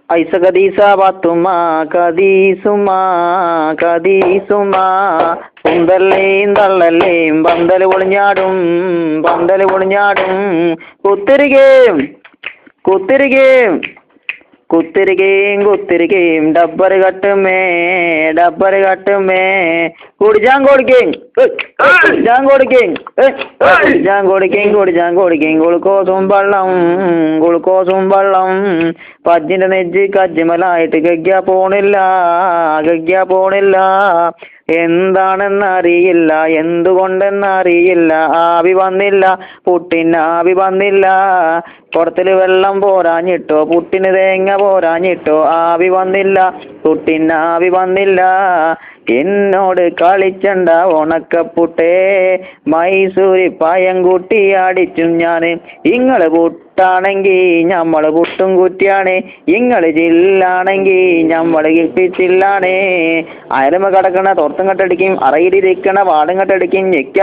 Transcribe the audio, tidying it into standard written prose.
ഐസ കദീസ പാത്തുമ്മ കദീസുമാ കദീസുമാ കുന്തല്ലേയും തള്ളല്ലേയും പന്തല് പൊളിഞ്ഞാടും കുത്തിരികേം കുത്തിരികേം കുത്തിരികേം ഡബ്ബർ കട്ടുമേ കുടിച്ചാൻ കൊടുക്കേം ഗുളുക്കോസും വെള്ളം പജ്ജിന്റെ നെജ്ജ് കജ്ജിമലായിട്ട് ഗഗ്യ പോണില്ല എന്താണെന്നറിയില്ല എന്തുകൊണ്ടെന്നറിയില്ല ആവി വന്നില്ല പുട്ടിനാവി വന്നില്ല കുടത്തില് വെള്ളം പോരാഞ്ഞിട്ടോ പുട്ടിന് തേങ്ങ പോരാഞ്ഞിട്ടോ ആവി വന്നില്ല പുട്ടിനാവി വന്നില്ല എന്നോട് കളിച്ചണ്ട ഉണക്കപ്പുട്ടേ മൈസൂരി പായം കൂട്ടി അടിച്ചും ഞാന് ഇങ്ങള് പുട്ടാണെങ്കി ഞമ്മള് പുട്ടും കുറ്റിയാണ് ഇങ്ങള് ജില്ലാണെങ്കി ഞമ്മള് കിപ്പിച്ചില്ലാണ് അയലമ കിടക്കണ തോർത്തും കെട്ടടിക്കും അറയിലിരിക്കണ വാടും കെട്ടടിക്കും ഞെക്ക